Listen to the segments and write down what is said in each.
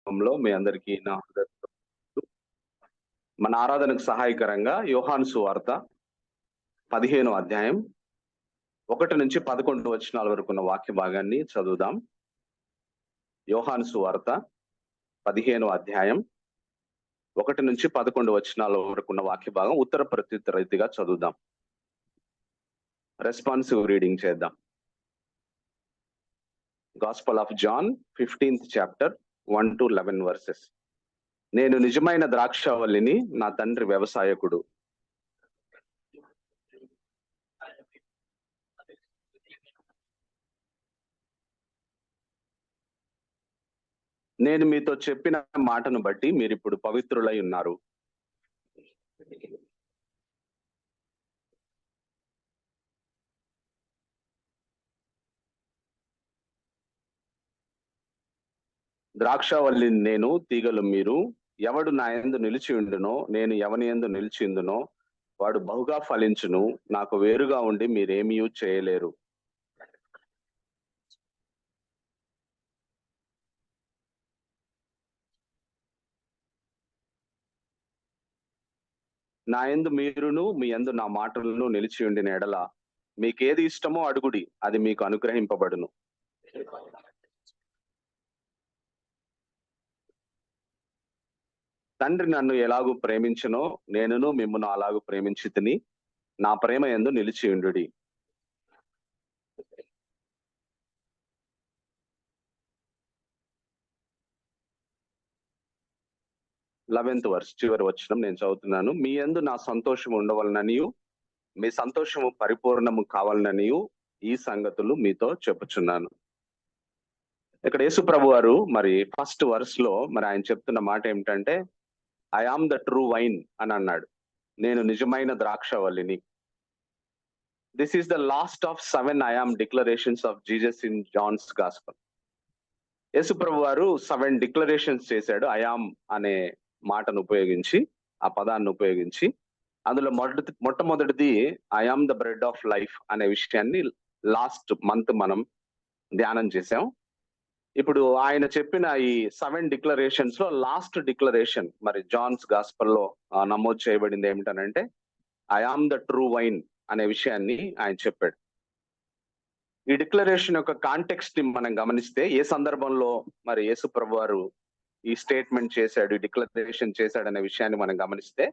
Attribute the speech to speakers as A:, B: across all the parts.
A: నామంలో మీ అందరికీ నా మన ఆరాధనకు సహాయకరంగా యోహాను సువార్త 15వ అధ్యాయం 1 నుంచి 11 వచనాల వరకు ఉన్న వాక్య భాగాన్ని చదువుదాం. యోహాను సువార్త 15వ అధ్యాయం 1 నుంచి 11 వచనాల వరకు ఉన్న వాక్య భాగం ఉత్తర ప్రత్యుత్తర రీతిగా చదువుదాం. రెస్పాన్సివ్ రీడింగ్ చేద్దాం. Gospel of John 15th chapter 1 to 11 verses. నేను నిజమైన ద్రాక్షావల్లిని, నా తండ్రి వ్యవసాయకుడు. నేను మీతో చెప్పిన మాటను బట్టి మీరిప్పుడు పవిత్రులై ఉన్నారు. ద్రాక్షావల్లి నేను, తీగలు మీరు. ఎవడు నా యందు నిలిచి ఉండునో, నేను ఎవని యందు నిలిచి ఉండునో వాడు బహుగా ఫలించును. నాకు వేరుగా ఉండి మీరేమీ చేయలేరు. నా యందు మీరును, మీ యందు నా మాటలను నిలిచి ఉండిన ఎడల మీకేది ఇష్టమో అడుగుడి, అది మీకు అనుగ్రహింపబడును. తండ్రి నన్ను ఎలాగూ ప్రేమించునో నేనును మిమ్మును అలాగూ ప్రేమించితిని. నా ప్రేమ యందు నిలిచి ఉండుడి. లెవెన్త్ వర్స్ చివరి వచనం నేను చదువుతున్నాను. మీ యందు నా సంతోషం ఉండవలననియు మీ సంతోషము పరిపూర్ణము కావాలననియు ఈ సంగతులు మీతో చెప్పుచున్నాను. ఇక్కడ యేసు ప్రభు వారు మరి ఫస్ట్ వర్స్ లో మరి ఆయన చెప్తున్న మాట ఏమిటంటే, I am the true vine అని అన్నాడు. నేను నిజమైన ద్రాక్షవల్లిని. This is the last of 7 I am declarations of Jesus in John's gospel. యేసు ప్రభు వారు 7 డిక్లరేషన్స్ చేశాడు ఐ ఆమ్ అనే మాటను ఉపయోగించి, ఆ పదాన్ని ఉపయోగించి. అందులో మొట్టమొదటిది I am the bread of life అనే విషయాన్ని లాస్ట్ మంత్ మనం ధ్యానం చేశాం. ఇప్పుడు ఆయన చెప్పిన ఈ 7 డిక్లరేషన్స్ లో లాస్ట్ డిక్లరేషన్ మరి జాన్స్ గాస్పల్ లో నమోదు చేయబడింది ఏమిటనంటే, I am the true vine అనే విషయాన్ని ఆయన చెప్పాడు. ఈ డిక్లరేషన్ యొక్క కాంటెక్స్ట్ ని మనం గమనిస్తే, ఏ సందర్భంలో మరి యేసు ప్రభు వారు ఈ స్టేట్మెంట్ చేశాడు, ఈ డిక్లరేషన్ చేశాడు అనే విషయాన్ని మనం గమనిస్తే,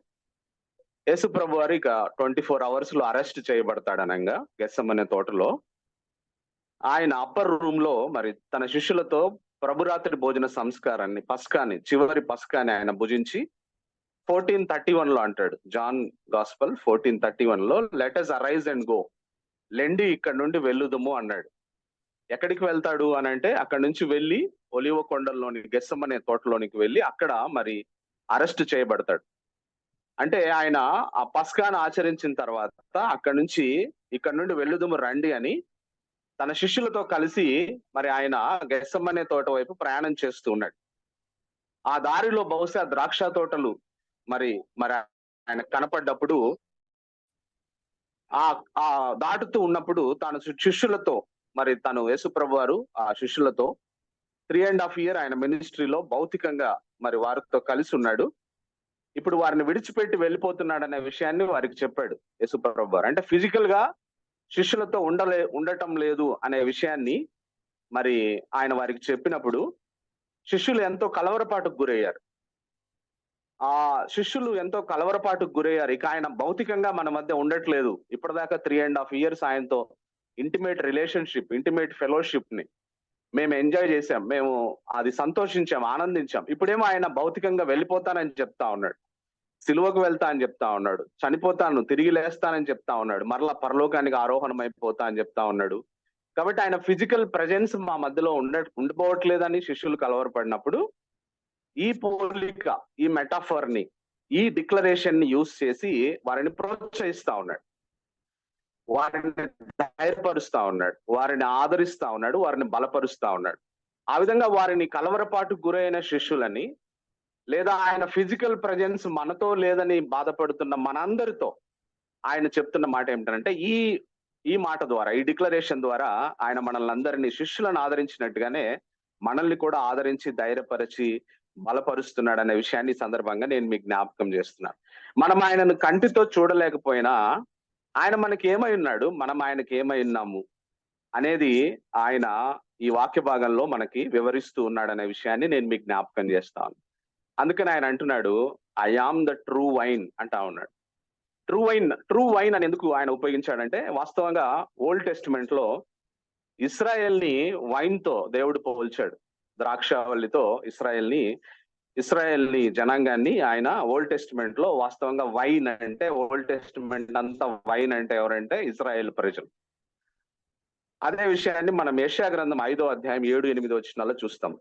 A: యేసు ప్రభు వారు ఇక 24 hours లో అరెస్ట్ చేయబడతాడనంగా గెత్సెమనే తోటలో ఆయన అప్పర్ రూమ్ లో మరి తన శిష్యులతో ప్రభురాత్రి భోజన సంస్కారాన్ని, పస్కాని, చివరి పస్కాని ఆయన భుజించి 14:31 లో అంటాడు. జాన్ గాస్పల్ 14:31 లో let us arise and go, లెండి ఇక్కడ నుండి వెళ్ళుదుము అన్నాడు. ఎక్కడికి వెళ్తాడు అని అంటే, అక్కడి నుంచి వెళ్ళి ఒలివ కొండల్లోని గెత్సెమనే తోటలోనికి వెళ్ళి అక్కడ మరి అరెస్ట్ చేయబడతాడు. అంటే ఆయన ఆ పస్కాను ఆచరించిన తర్వాత అక్కడి నుంచి ఇక్కడ నుండి వెళ్ళుదుము రండి అని తన శిష్యులతో కలిసి మరి ఆయన గెత్సెమనే తోట వైపు ప్రయాణం చేస్తూ ఉన్నాడు. ఆ దారిలో బహుశా ద్రాక్ష తోటలు మరి మరి ఆయన కనపడ్డప్పుడు, ఆ దాటుతూ ఉన్నప్పుడు తన శిష్యులతో మరి తను యేసు ప్రభు వారు ఆ శిష్యులతో 3.5 years ఆయన మినిస్ట్రీలో భౌతికంగా మరి వారితో కలిసి ఉన్నాడు. ఇప్పుడు వారిని విడిచిపెట్టి వెళ్ళిపోతున్నాడు అనే విషయాన్ని వారికి చెప్పాడు యేసు ప్రభు వారు. అంటే ఫిజికల్ గా శిష్యులతో ఉండటం లేదు అనే విషయాన్ని మరి ఆయన వారికి చెప్పినప్పుడు శిష్యులు ఎంతో కలవరపాటుకు గురయ్యారు. ఆ శిష్యులు ఎంతో కలవరపాటుకు గురయ్యారు. ఇక ఆయన భౌతికంగా మన మధ్య ఉండట్లేదు. ఇప్పటిదాకా 3.5 years ఆయనతో ఇంటిమేట్ రిలేషన్షిప్, ఇంటిమేట్ ఫెలోషిప్ ని మేము ఎంజాయ్ చేశాం, మేము అది సంతోషించాం, ఆనందించాం. ఇప్పుడేమో ఆయన భౌతికంగా వెళ్ళిపోతానని చెప్తా ఉన్నాడు, సిలువకు వెళ్తా అని చెప్తా ఉన్నాడు, చనిపోతాను తిరిగి లేస్తానని చెప్తా ఉన్నాడు, మరలా పరలోకానికి ఆరోహణం అయిపోతా అని చెప్తా ఉన్నాడు. కాబట్టి ఆయన ఫిజికల్ ప్రెజెన్స్ మా మధ్యలో ఉండిపోవట్లేదని శిష్యులు కలవరపడినప్పుడు ఈ పోలిక, ఈ మెటాఫర్ ని, ఈ డిక్లరేషన్ ని యూజ్ చేసి వారిని ప్రోత్సహిస్తా ఉన్నాడు, వారిని ధైర్యపరుస్తా ఉన్నాడు, వారిని ఆదరిస్తా ఉన్నాడు, వారిని బలపరుస్తా ఉన్నాడు. ఆ విధంగా వారిని కలవరపాటుకు గురైన శిష్యులని, లేదా ఆయన ఫిజికల్ ప్రెజెన్స్ మనతో లేదని బాధపడుతున్న మనందరితో ఆయన చెప్తున్న మాట ఏమిటంటే, ఈ మాట ద్వారా, ఈ డిక్లరేషన్ ద్వారా ఆయన మనల్ని అందరినీ శిష్యులను ఆదరించినట్టుగానే మనల్ని కూడా ఆదరించి ధైర్యపరిచి బలపరుస్తున్నాడు అనే విషయాన్ని ఈ సందర్భంగా నేను మీకు జ్ఞాపకం చేస్తున్నాను. మనం ఆయనను కంటితో చూడలేకపోయినా ఆయన మనకి ఏమై ఉన్నాడు, మనం ఆయనకి ఏమై ఉన్నాము అనేది ఆయన ఈ వాక్య భాగంలో మనకి వివరిస్తూ ఉన్నాడు అనే విషయాన్ని నేను మీకు జ్ఞాపకం చేస్తాను. అందుకని ఆయన అంటున్నాడు, I am the true vine అంటా ఉన్నాడు. ట్రూ వైన్ అని ఎందుకు ఆయన ఉపయోగించాడంటే, వాస్తవంగా ఓల్డ్ టెస్టిమెంట్ లో ఇస్రాయెల్ ని వైన్ తో దేవుడు పోల్చాడు. ద్రాక్షావల్లితో ఇస్రాయెల్ ని జనాంగాన్ని ఆయన ఓల్డ్ టెస్టిమెంట్ లో వాస్తవంగా వైన్ అంటే, ఓల్డ్ టెస్టిమెంట్ అంతా వైన్ అంటే ఎవరంటే ఇస్రాయెల్ ప్రజలు. అదే విషయాన్ని మనం యెషయా గ్రంథం 5వ అధ్యాయం 7-8 వచనాల్లో చూస్తాం.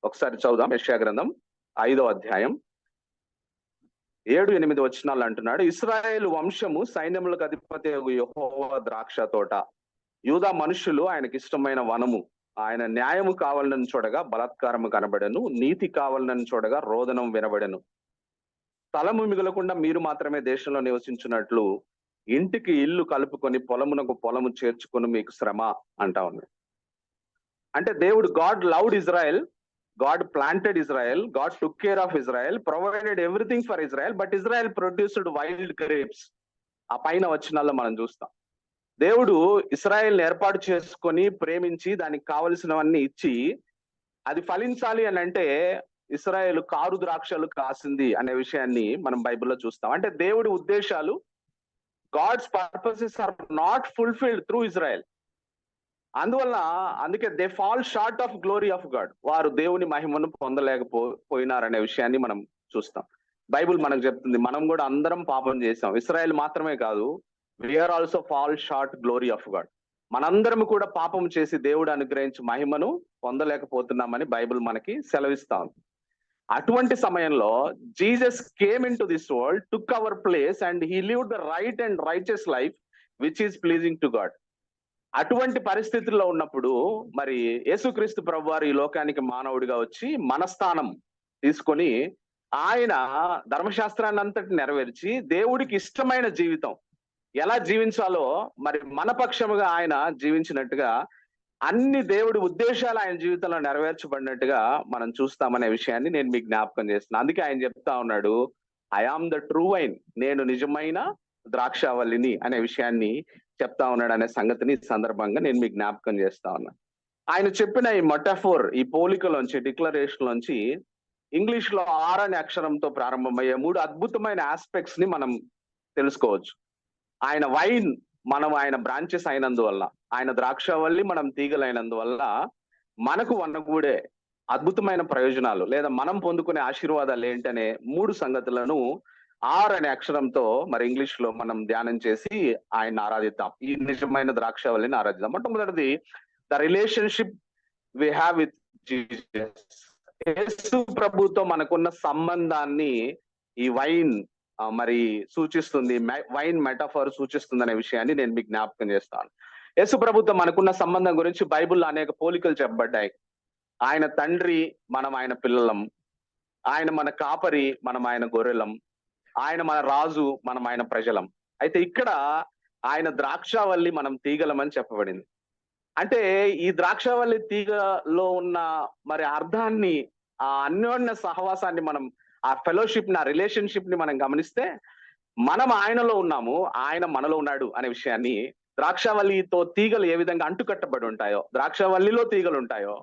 A: ఒకసారి చదువుదాం. యెషయా గ్రంథం 5వ అధ్యాయం 7-8 వచనాలు అంటున్నాడు, ఇశ్రాయేలు వంశము సైన్యములకు అధిపతి యెహోవా ద్రాక్ష తోట, యూదా మనుషులు ఆయనకి ఇష్టమైన వనము. ఆయన న్యాయము కావాలని చూడగా బలాత్కారము కనబడెను, నీతి కావాలని చూడగా రోదనం వినబడెను. స్థలము మిగలకుండా మీరు మాత్రమే దేశంలో నివసించున్నట్లు ఇంటికి ఇల్లు కలుపుకొని పొలమునకు పొలము చేర్చుకొని మీకు శ్రమ అంటా ఉన్నాడు. అంటే దేవుడు, God loved Israel, God planted Israel, God took care of Israel, provided everything for Israel, but Israel produced wild grapes. ఆ పైన వచనాల్లో మనం చూస్తాం. దేవుడు ఇశ్రాయేల్ ఏర్పాటు చేసుకొని ప్రేమించి దానికి కావలసినవన్నీ ఇచ్చి అది ఫలించాలి అని అంటే ఇశ్రాయేల్ కారు ద్రాక్షలు కాసింది అనే విషయాన్ని మనం బైబిల్లో చూస్తాం. అంటే దేవుడి ఉద్దేశాలు, God's purposes are not fulfilled through Israel. అందుకే they fall short of glory of God. వారు దేవుని మహిమను పొందలేకపోయినారనే విషయాన్ని మనం చూస్తాం. బైబిల్ మనకు చెప్తుంది, మనం కూడా అందరం పాపం చేసాం. ఇశ్రాయేల్ మాత్రమే కాదు, we are also fall short glory of God. మనందరం కూడా పాపం చేసి దేవుడు అనుగ్రహించి మహిమను పొందలేకపోతున్నామని బైబిల్ మనకి సెలవిస్తా ఉంది. అటువంటి సమయంలో Jesus came in to this world, took our place and he lived the right and righteous life which is pleasing to God. అటువంటి పరిస్థితుల్లో ఉన్నప్పుడు మరి యేసుక్రీస్తు ప్రభువారు ఈ లోకానికి మానవుడిగా వచ్చి మన స్థానం తీసుకొని ఆయన ధర్మశాస్త్రాన్ని అంతటి నెరవేర్చి దేవుడికి ఇష్టమైన జీవితం ఎలా జీవించాలో మరి మన పక్షముగా ఆయన జీవించినట్టుగా అన్ని దేవుడి ఉద్దేశాలు ఆయన జీవితంలో నెరవేర్చబడినట్టుగా మనం చూస్తామనే విషయాన్ని నేను మీకు జ్ఞాపకం చేస్తున్నాను. అందుకే ఆయన చెప్తా ఉన్నాడు, I am the true vine, నేను నిజమైన ద్రాక్షావల్లిని అనే విషయాన్ని చెప్తా ఉన్నాడు అనే సంగతిని ఈ సందర్భంగా నేను మీకు జ్ఞాపకం చేస్తా ఉన్నా. ఆయన చెప్పిన ఈ మెటాఫోర్, ఈ పోలికలోంచి, డిక్లరేషన్ లోంచి ఇంగ్లీష్ లో ఆర్ అనే అక్షరంతో ప్రారంభమయ్యే 3 అద్భుతమైన ఆస్పెక్ట్స్ ని మనం తెలుసుకోవచ్చు. ఆయన వైన్, మనం ఆయన బ్రాంచెస్ అయినందువల్ల, ఆయన ద్రాక్షావల్లి, మనం తీగలైనందువల్ల మనకు వనగూడే అద్భుతమైన ప్రయోజనాలు లేదా మనం పొందుకునే ఆశీర్వాదాలు ఏంటనే 3 సంగతులను ఆర్ అనే అక్షరంతో మరి ఇంగ్లీష్ లో మనం ధ్యానం చేసి ఆయన ఆరాధిద్దాం. ఈ నిజమైన ద్రాక్షావల్లిని ఆరాధిద్దాం. మొట్టమొదటిది, the relationship we have with Jesus. యేసు ప్రభుతో మనకున్న సంబంధాన్ని ఈ వైన్ మరి సూచిస్తుంది, వైన్ మెటాఫర్ సూచిస్తుంది అనే విషయాన్ని నేను మీకు జ్ఞాపకం చేస్తాను. యేసు ప్రభుతో మనకున్న సంబంధం గురించి బైబిల్లో అనేక పోలికలు చెప్పబడ్డాయి. ఆయన తండ్రి, మనం ఆయన పిల్లలం. ఆయన మన కాపరి, మనం ఆయన గొర్రెలం. ఆయన మన రాజు, మనం ఆయన ప్రజలం. అయితే ఇక్కడ ఆయన ద్రాక్షావల్లి, మనం తీగలమని చెప్పబడింది. అంటే ఈ ద్రాక్షావల్లి తీగలో ఉన్న మరి అర్థాన్ని, ఆ అన్యోన్య సహవాసాన్ని మనం, ఆ ఫెలోషిప్ ని, ఆ రిలేషన్షిప్ ని మనం గమనిస్తే మనం ఆయనలో ఉన్నాము, ఆయన మనలో ఉన్నాడు అనే విషయాన్ని, ద్రాక్షావల్లితో తీగలు ఏ విధంగా అంటుకట్టబడి ఉంటాయో, ద్రాక్షావల్లిలో తీగలు ఉంటాయో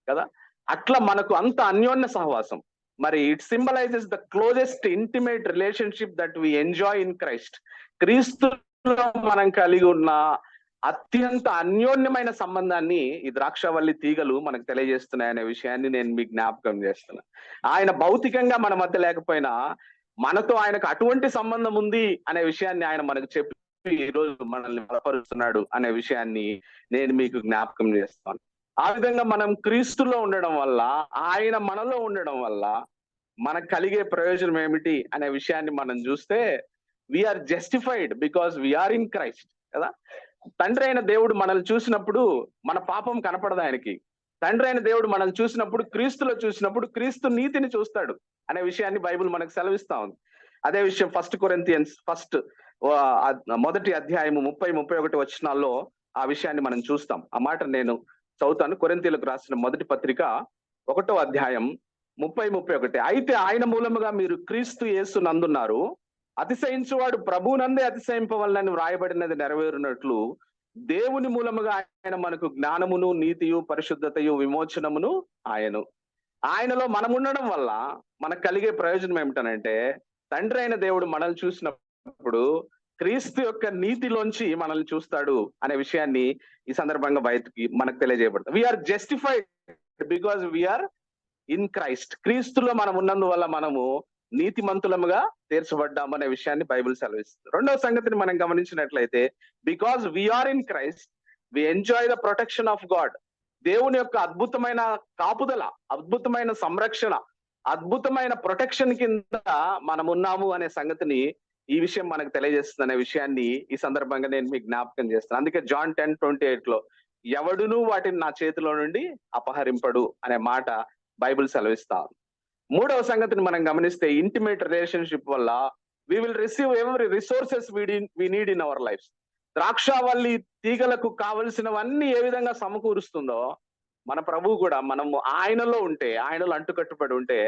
A: కదా, అట్లా మనకు అంత అన్యోన్య సహవాసం. మరి it symbolizes the closest intimate relationship that we enjoy in Christ. క్రీస్తులో మనం కలిగి ఉన్న అత్యంత అన్యోన్యమైన సంబంధాన్ని ఈ ద్రాక్షావల్లి తీగలు మనకు తెలియజేస్తున్నాయనే విషయాన్ని నేను మీకు జ్ఞాపకం చేస్తున్నా. ఆయన భౌతికంగా మన మధ్య లేకపోయినా మనతో ఆయనకు అటువంటి సంబంధం ఉంది అనే విషయాన్ని ఆయన మనకు చెప్పి ఈరోజు మనల్ని బలపరుస్తున్నాడు అనే విషయాన్ని నేను మీకు జ్ఞాపకం చేస్తాను. ఆ విధంగా మనం క్రీస్తులో ఉండడం వల్ల, ఆయన మనలో ఉండడం వల్ల మనకు కలిగే ప్రయోజనం ఏమిటి అనే విషయాన్ని మనం చూస్తే, we are justified because we are in Christ కదా. తండ్రి అయిన దేవుడు మనల్ని చూసినప్పుడు మన పాపం కనపడదు ఆయనకి. తండ్రి అయిన దేవుడు మనల్ని చూసినప్పుడు, క్రీస్తులో చూసినప్పుడు క్రీస్తు నీతిని చూస్తాడు అనే విషయాన్ని బైబిల్ మనకు సెలవిస్తా ఉంది. అదే విషయం 1 కొరింథియన్స్ 1వ అధ్యాయము 30-31 వచనాల్లో ఆ విషయాన్ని మనం చూస్తాం. ఆ మాట నేను చదువుతాను. కొరింథీయులకు రాసిన మొదటి పత్రిక 1వ అధ్యాయం 30:31. అయితే ఆయన మూలముగా మీరు క్రీస్తు యేసు నందున్నారు, అతిశయించువాడు ప్రభువునందే అతిశయింపవలనని వ్రాయబడినది నెరవేరునట్లు దేవుని మూలముగా ఆయన మనకు జ్ఞానమును, నీతియు, పరిశుద్ధతయు, విమోచనమును ఆయనలో మనం ఉండడం వల్ల మనకు కలిగే ప్రయోజనం ఏమిటనంటే, తండ్రి అయిన దేవుడు మనల్ని చూసినప్పుడు క్రీస్తు యొక్క నీతిలోంచి మనల్ని చూస్తాడు అనే విషయాన్ని ఈ సందర్భంగా మనకు తెలియజేయబడుతుంది. We are justified because we are in Christ. క్రీస్తులో మనం ఉన్నందువల్ల మనము నీతిమంతులముగా తీర్చబడ్డామనే విషయాన్ని బైబిల్ సెలవిస్తుంది. రెండవ సంగతిని మనం గమనించినట్లయితే, because we are in Christ we enjoy the protection of God. దేవుని యొక్క అద్భుతమైన కాపుదల, అద్భుతమైన సంరక్షణ, అద్భుతమైన ప్రొటెక్షన్ కింద మనం ఉన్నాము అనే సంగతిని ఈ విషయం మనకు తెలియజేస్తుంది అనే విషయాన్ని ఈ సందర్భంగా నేను మీకు జ్ఞాపకం చేస్తాను. అందుకే జాన్ 10:28 లో ఎవడునూ వాటిని నా చేతిలో నుండి అపహరింపడు అనే మాట బైబిల్ సెలవిస్తా. మూడవ సంగతిని మనం గమనిస్తే, ఇంటిమేట్ రిలేషన్షిప్ వల్ల we will receive every resources we need in our life. ద్రాక్షావల్లి తీగలకు కావలసినవన్నీ ఏ విధంగా సమకూరుస్తుందో, మన ప్రభువు కూడా మనము ఆయనలో ఉంటే, ఆయనలో అంటుకట్టుబడి ఉంటే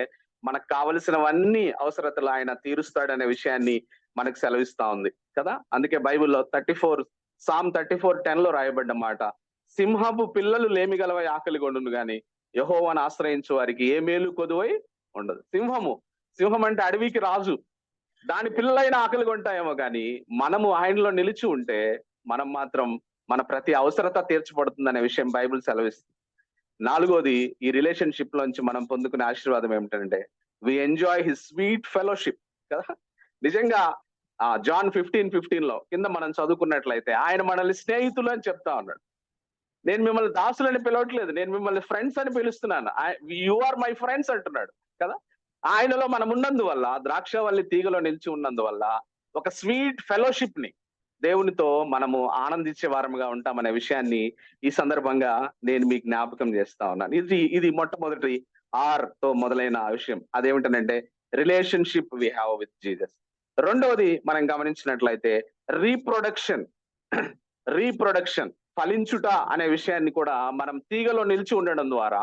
A: మనకు కావలసినవన్నీ అవసరతలు ఆయన తీరుస్తాడనే విషయాన్ని మనకు సెలవిస్తా ఉంది కదా. అందుకే బైబిల్లో Psalm 34:10 లో రాయబడ్డ మాట, సింహపు పిల్లలు లేమిగలవై ఆకలి కొండును గాని యెహోవాను ఆశ్రయించు వారికి ఏ మేలు కొదువై ఉండదు. సింహం అంటే అడవికి రాజు, దాని పిల్లలైన ఆకలి కొంటాయేమో కానీ మనము ఆయనలో నిలిచి ఉంటే మనం మాత్రం మన ప్రతి అవసరత తీర్చబడుతుందనే విషయం బైబిల్ సెలవిస్తుంది. నాలుగోది, ఈ రిలేషన్షిప్ లోంచి మనం పొందుకునే ఆశీర్వాదం ఏమిటంటే, we enjoy his sweet fellowship కదా. నిజంగా జాన్ 15:15 లో కింద మనం చదువుకున్నట్లయితే, ఆయన మనల్ని స్నేహితులు అని చెప్తా ఉన్నాడు. నేను మిమ్మల్ని దాసులని పిలవట్లేదు, నేను మిమ్మల్ని ఫ్రెండ్స్ అని పిలుస్తున్నాను. యు ఆర్ మై ఫ్రెండ్స్ అంటున్నాడు కదా. ఆయనలో మనం ఉన్నందువల్ల, ద్రాక్షవల్లి తీగలో నిలిచి ఉన్నందువల్ల ఒక స్వీట్ ఫెలోషిప్ ని దేవునితో మనము ఆనందించే వారముగా ఉంటామనే విషయాన్ని ఈ సందర్భంగా నేను మీకు జ్ఞాపకం చేస్తా ఉన్నాను. ఇది మొట్టమొదటి తో మొదలైన విషయం. అదేమిటనంటే, relationship we have with Jesus. రెండవది మనం గమనించినట్లయితే, రీప్రొడక్షన్ ఫలించుట అనే విషయాన్ని కూడా మనం తీగలో నిలిచి ఉండడం ద్వారా,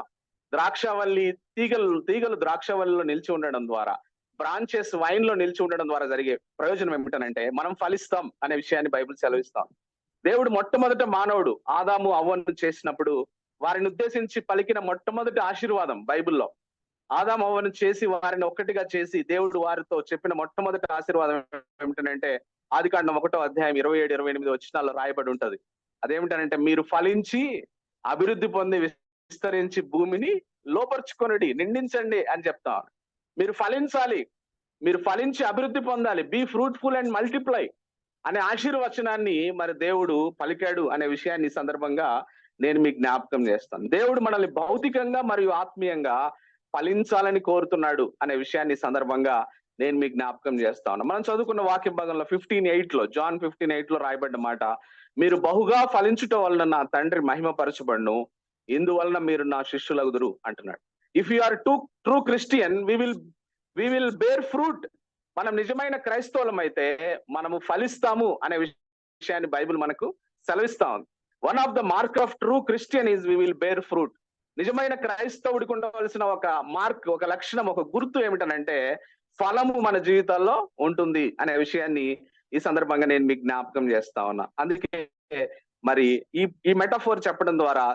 A: ద్రాక్షవల్లి తీగలు ద్రాక్షవల్లిలో నిలిచి ఉండడం ద్వారా, బ్రాంచెస్ వైన్ లో నిలిచి ఉండడం ద్వారా జరిగే ప్రయోజనం ఏమిటనంటే, మనం ఫలిస్తాం అనే విషయాన్ని బైబిల్ సెలవిస్తాం. దేవుడు మొట్టమొదట మానవుడు ఆదాము అవ్వను చేసినప్పుడు వారిని ఉద్దేశించి పలికిన మొట్టమొదటి ఆశీర్వాదం బైబిల్లో, ఆదాము అవ్వను చేసి వారిని ఒక్కటిగా చేసి దేవుడు వారితో చెప్పిన మొట్టమొదటి ఆశీర్వాదం ఏమిటనంటే, ఆదికాండం 1:27-28 వచనాల్లో రాయబడి ఉంటది. అదేమిటనంటే, మీరు ఫలించి అభివృద్ధి పొంది విస్తరించి భూమిని లోపరుచుకొనుడి, నిండించండి అని చెప్తా. మీరు ఫలించాలి, మీరు ఫలించి అభివృద్ధి పొందాలి, బీ ఫ్రూట్ఫుల్ అండ్ మల్టిప్లై అనే ఆశీర్వచనాన్ని మరి దేవుడు పలికాడు అనే విషయాన్ని ఈ సందర్భంగా నేను మీకు జ్ఞాపకం చేస్తాను. దేవుడు మనల్ని భౌతికంగా మరియు ఆత్మీయంగా ఫలించాలని కోరుతున్నాడు అనే విషయాన్ని సందర్భంగా నేను మీకు జ్ఞాపకం చేస్తా ఉన్నా. మనం చదువుకున్న వాక్య భాగంలో 15:8 లో, జాన్ 15:8 లో రాయబడ్డ మాట, మీరు బహుగా ఫలించుట వలన నా తండ్రి మహిమపరచబడును, ఇందువలన మీరు నా శిష్యులగుదురు అంటున్నాడు. If you are true Christian, we will bear fruit. మనం నిజమైన క్రైస్తవులం అయితే మనము ఫలిస్తాము అనే విషయాన్ని బైబిల్ మనకు సెలవిస్తా ఉంది. One of the mark of true Christian is we will bear fruit. నిజమైన క్రైస్తవుడికి ఉండవలసిన ఒక మార్క్, ఒక లక్షణం, ఒక గుర్తు ఏమిటనంటే, ఫలము మన జీవితాల్లో ఉంటుంది అనే విషయాన్ని ఈ సందర్భంగా నేను మీకు జ్ఞాపకం చేస్తా ఉన్నా. అందుకే మరి ఈ మెటాఫోర్ చెప్పడం ద్వారా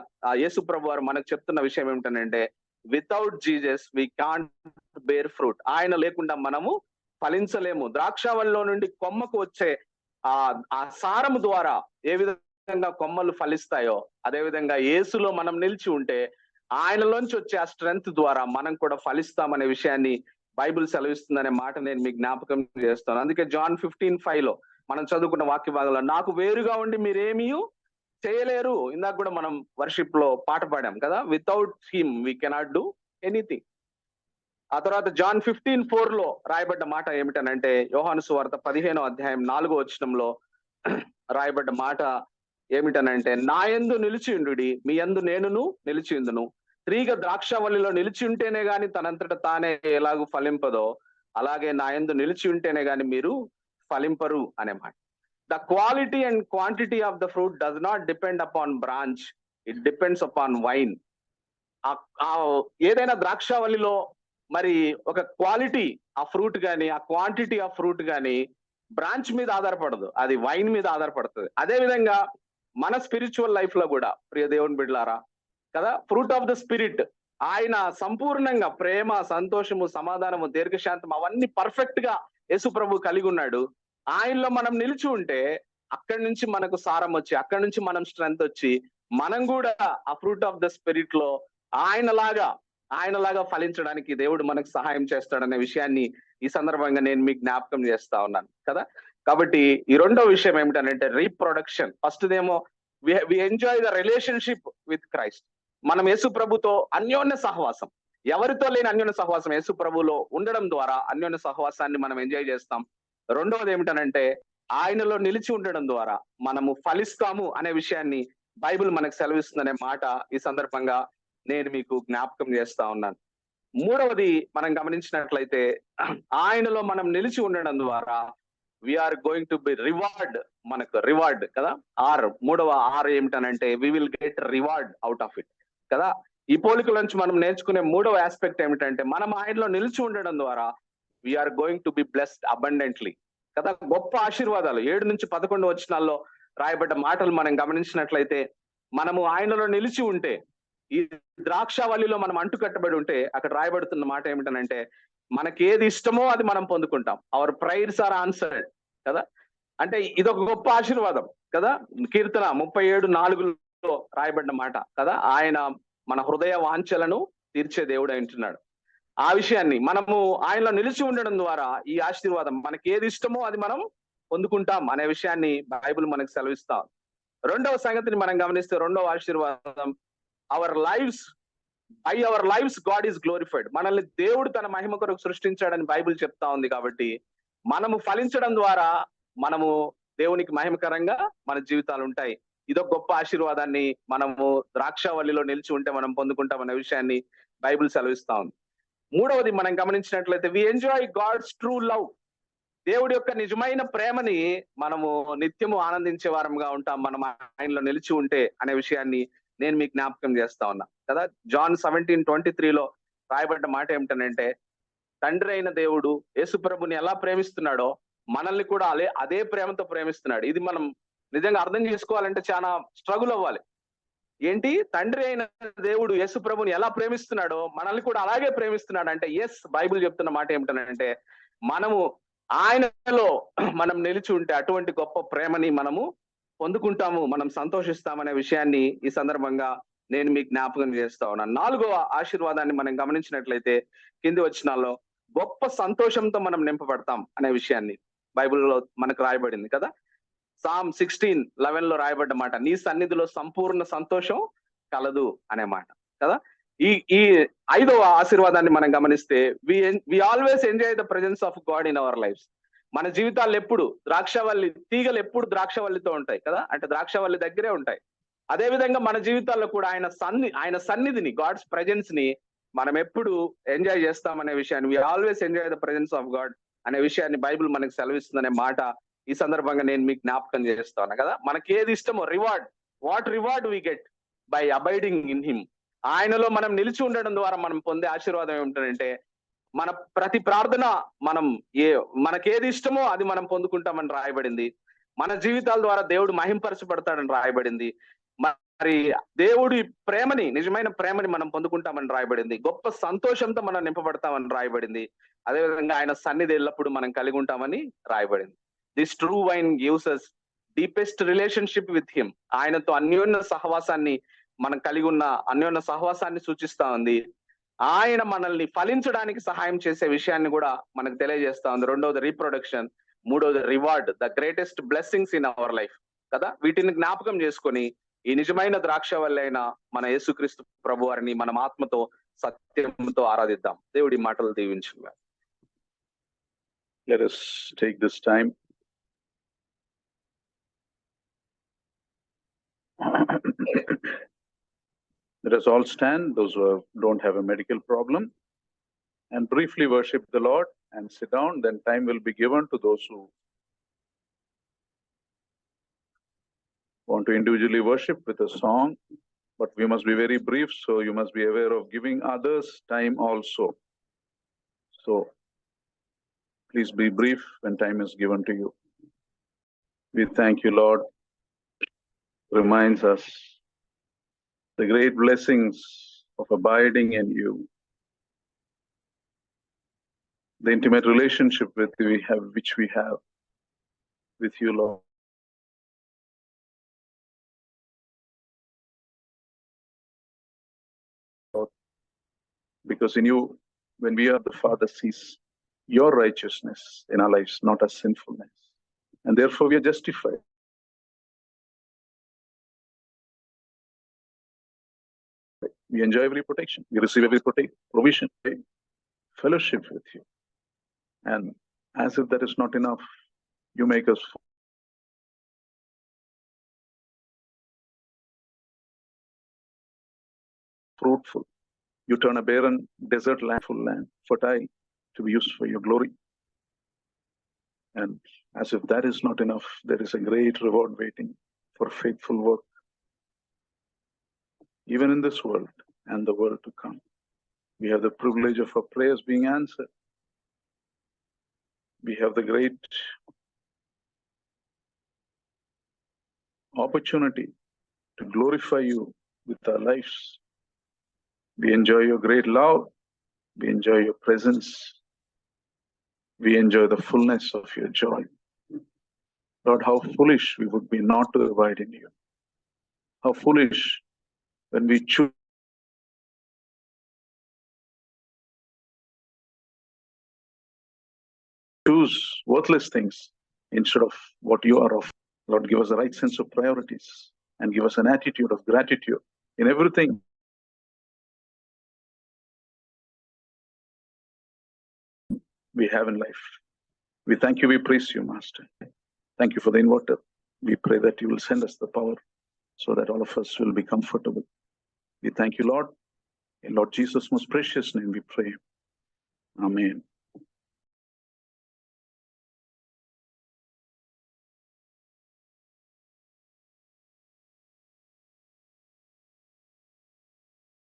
A: యేసు ప్రభు వారు మనకు చెప్తున్న విషయం ఏమిటనంటే, without Jesus we can't bear fruit. ఆయన లేకుండా మనము ఫలించలేము. ద్రాక్షవల్లిలో నుండి కొమ్మకు వచ్చే ఆ సారము ద్వారా ఏ విధంగా కొమ్మలు ఫలిస్తాయో, అదే విధంగా యేసులో మనం నిలిచి ఉంటే ఆయనలోంచి వచ్చే ఆ స్ట్రెంగ్త్ ద్వారా మనం కూడా ఫలిస్తామనే విషయాన్ని బైబిల్ సెలవిస్తుందనే మాట నేను మీకు జ్ఞాపకం చేస్తాను. అందుకే జాన్ 15:5 లో మనం చదువుకున్న వాక్య భాగంలో, నాకు వేరుగా ఉండి మీరేమీ చేయలేరు. ఇందాక కూడా మనం వర్షిప్ లో పాట పాడాం కదా, without him we cannot do anything. ఆ తర్వాత జాన్ 15:4 లో రాయబడ్డ మాట ఏమిటనంటే, యోహాను సువార్త 15:4 వచనంలో రాయబడ్డ మాట ఏమిటనంటే, నా యందు నిలిచియుండుడి, మీ యందు నేనును నిలిచియుందును. తీగ ద్రాక్షవల్లిలో నిలిచి ఉంటేనే గాని తనంతట తానే ఎలాగూ ఫలింపదో, అలాగే నా యందు నిలిచి ఉంటేనే గాని మీరు ఫలింపరు అనే మాట. The quality and quantity of the fruit does not depend upon branch, it depends upon wine. ఏదైనా ద్రాక్షవల్లిలో మరి ఒక క్వాలిటీ ఆ ఫ్రూట్ కానీ, ఆ క్వాంటిటీ ఆఫ్ ఫ్రూట్ కానీ బ్రాంచ్ మీద ఆధారపడదు, అది వైన్ మీద ఆధారపడుతుంది. అదే విధంగా మన స్పిరిచువల్ లైఫ్ లో కూడా ప్రియ దేవుని బిడ్డలారా కదా, ఫ్రూట్ ఆఫ్ ద స్పిరిట్ ఆయన సంపూర్ణంగా ప్రేమ, సంతోషము, సమాధానము, దీర్ఘశాంతం అవన్నీ పర్ఫెక్ట్ గా యేసు ప్రభు కలిగి ఉన్నాడు. ఆయనలో మనం నిలిచి ఉంటే అక్కడి నుంచి మనకు సారం వచ్చి, అక్కడి నుంచి మనం స్ట్రెంగ్త్ వచ్చి, మనం కూడా ఆ ఫ్రూట్ ఆఫ్ ద స్పిరిట్ లో ఆయనలాగా ఫలించడానికి దేవుడు మనకు సహాయం చేస్తాడనే విషయాన్ని ఈ సందర్భంగా నేను మీకు జ్ఞాపకం చేస్తా ఉన్నాను కదా. కాబట్టి ఈ రెండో విషయం ఏమిటంటే రీప్రొడక్షన్. ఫస్ట్ దేమో we enjoy the relationship with Christ. మనం యేసు ప్రభుతో అన్యోన్య సహవాసం, ఎవరితో లేని అన్యోన్య సహవాసం యేసు ప్రభులో ఉండడం ద్వారా అన్యోన్య సహవాసాన్ని మనం ఎంజాయ్ చేస్తాం. రెండవది ఏమిటనంటే ఆయనలో నిలిచి ఉండడం ద్వారా మనము ఫలిస్తాము అనే విషయాన్ని బైబిల్ మనకు సెలవిస్తుందనే మాట ఈ సందర్భంగా నేను మీకు జ్ఞాపకం చేస్తా ఉన్నాను. మూడవది మనం గమనించినట్లయితే ఆయనలో మనం నిలిచి ఉండడం ద్వారా we are going to be reward, మనకు రివార్డ్ కదా. మూడవ ఆర్ ఏమిటనంటే we will get reward out of it కదా. ఈ పోలికల నుంచి మనం నేర్చుకునే మూడవ ఆస్పెక్ట్ ఏమిటంటే మనం ఆయనలో నిలిచి ఉండడం ద్వారా we are going to be blessed abundantly కదా. గొప్ప ఆశీర్వాదాలు 7-11 వచనాల్లో రాయబడ్డ మాటలు మనం గమనించినట్లయితే మనము ఆయనలో నిలిచి ఉంటే, ఈ ద్రాక్షావల్లిలో మనం అంటుకట్టబడి ఉంటే అక్కడ రాయబడుతున్న మాట ఏమిటనంటే మనకి ఏది ఇష్టమో అది మనం పొందుకుంటాం. అవర్ ప్రేయర్స్ ఆర్ ఆన్సర్డ్ కదా. అంటే ఇదొక గొప్ప ఆశీర్వాదం కదా. కీర్తన 37:4లో రాయబడిన మాట కదా. ఆయన మన హృదయ వాంఛలను తీర్చే దేవుడు అంటున్నాడు. ఆ విషయాన్ని మనము ఆయనలో నిలిచి ఉండడం ద్వారా ఈ ఆశీర్వాదం మనకి ఏది ఇష్టమో అది మనం పొందుకుంటాం అనే విషయాన్ని బైబిల్ మనకు సెలవిస్తాం. రెండవ సంగతిని మనం గమనిస్తే రెండవ ఆశీర్వాదం our lives God is glorified. మనల్ని దేవుడు తన మహిమ కొరకు సృష్టించాడని బైబిల్ చెప్తా ఉంది. కాబట్టి మనము ఫలించడం ద్వారా మనము దేవునికి మహిమకరంగా మన జీవితాలు ఉంటాయి. ఇదొక గొప్ప ఆశీర్వాదాన్ని మనము ద్రాక్షావల్లిలో నిలిచి ఉంటే మనం పొందుకుంటాం అనే విషయాన్ని బైబిల్ సెలవిస్తా ఉంది. మూడవది మనం గమనించినట్లయితే we enjoy God's true love. దేవుడి యొక్క నిజమైన ప్రేమని మనము నిత్యము ఆనందించే వారంగా ఉంటాం మనం ఆయనలో నిలిచి ఉంటే అనే విషయాన్ని నేను మీకు జ్ఞాపకం చేస్తా ఉన్నా కదా. జాన్ 17:23లో రాయబడ్డ మాట ఏమిటనంటే తండ్రి అయిన దేవుడు యేసు ప్రభుని ఎలా ప్రేమిస్తున్నాడో మనల్ని కూడా అదే ప్రేమతో ప్రేమిస్తున్నాడు. ఇది మనం నిజంగా అర్థం చేసుకోవాలంటే చాలా స్ట్రగుల్ అవ్వాలి. ఏంటి, తండ్రి అయిన దేవుడు యేసు ప్రభుని ఎలా ప్రేమిస్తున్నాడో మనల్ని కూడా అలాగే ప్రేమిస్తున్నాడు అంటే ఎస్, బైబిల్ చెప్తున్న మాట ఏమిటనంటే మనము ఆయనలో మనం నిలిచి ఉంటే అటువంటి గొప్ప ప్రేమని మనము పొందుకుంటాము, మనం సంతోషిస్తామనే విషయాన్ని ఈ సందర్భంగా నేను మీకు జ్ఞాపకం చేస్తా ఉన్నాను. నాలుగవ ఆశీర్వాదాన్ని మనం గమనించినట్లయితే కింది వచనాల్లో గొప్ప సంతోషంతో మనం నింపబడతాం అనే విషయాన్ని బైబిల్లో మనకు రాయబడింది కదా. సామ్ 16:11లో రాయబడ్డ మాట నీ సన్నిధిలో సంపూర్ణ సంతోషం కలదు అనే మాట కదా. ఈ ఐదవ ఆశీర్వాదాన్ని మనం గమనిస్తే we always enjoy the presence of God in our life. మన జీవితాలు ఎప్పుడు ద్రాక్షవల్లి తీగలు ఎప్పుడు ద్రాక్షవల్లితో ఉంటాయి కదా, అంటే ద్రాక్షవల్లి దగ్గరే ఉంటాయి. అదే విధంగా మన జీవితాల్లో కూడా ఆయన సన్నిధిని, గాడ్స్ ప్రెజెన్స్ ని మనం ఎప్పుడు ఎంజాయ్ చేస్తామనే విషయాన్ని, we always enjoy the presence of God అనే విషయాన్ని బైబిల్ మనకు సెలవిస్తుందనే మాట ఈ సందర్భంగా నేను మీకు జ్ఞాపకం చేస్తాను కదా. మనకి ఏది ఇష్టమో what reward we get by abiding in him. ఆయనలో మనం నిలిచి ఉండడం ద్వారా మనం పొందే ఆశీర్వాదం ఏమిటంటే మన ప్రతి ప్రార్థన మనకేది ఇష్టమో అది మనం పొందుకుంటామని రాయబడింది. మన జీవితాల ద్వారా దేవుడు మహింపరచబడతాడని రాయబడింది. మరి దేవుడి ప్రేమని, నిజమైన ప్రేమని మనం పొందుకుంటామని రాయబడింది. గొప్ప సంతోషంతో మనం నింపబడతామని రాయబడింది. అదేవిధంగా ఆయన సన్నిధి ఎల్లప్పుడు మనం కలిగి ఉంటామని రాయబడింది. This true wine gives us deepest relationship with him. ఆయనతో అన్యోన్య సహవాసాన్ని మనం కలిగి ఉన్న అన్యోన్య సహవాసాన్ని సూచిస్తా ఉంది. ఆయన మనల్ని ఫలించడానికి సహాయం చేసే విషయాన్ని కూడా మనకు తెలియజేస్తా ఉంది. రెండవది రీప్రొడక్షన్, మూడవది reward, the greatest blessings in our life కదా. వీటిని జ్ఞాపకం చేసుకొని ఈ నిజమైన ద్రాక్షవల్లి అయిన మన యేసుక్రీస్తు ప్రభు వారిని మనం ఆత్మతో సత్యంతో ఆరాధిద్దాం. దేవుడి మాటలు దీవించుగా.
B: Let us take this time let us all stand, those who don't have a medical problem, and briefly worship the Lord and sit down. Then time will be given to those who want to individually worship with a song, but we must be very brief, so you must be aware of giving others time also. So please be brief when time is given to you. We thank you, Lord. Reminds us the great blessings of abiding in you. The intimate relationship which we have with you, Lord. Because in you, when we are, the Father sees your righteousness in our lives, not our sinfulness. And therefore we are justified. We enjoy every protection. We receive every provision, fellowship with you. And as if that is not enough, you make us fruitful. You turn a barren desert land, full land, fertile, to be used for your glory. And as if that is not enough, there is a great reward waiting for faithful work, even in this world and the world to come. We have the privilege of our prayers being answered. We have the great opportunity to glorify you with our lives. We enjoy your great love. We enjoy your presence. We enjoy the fullness of your joy. Lord, how foolish we would be not to abide in you. How foolish when we choose worthless things instead of what you are offering. Lord, give us the right sense of priorities and give us an attitude of gratitude in everything. We have in life. We thank you, we praise you, Master. Thank you for the inverter. We pray that you will send us the power so that all of us will be comfortable. We thank you, Lord. In Lord Jesus' most precious name we pray. Amen.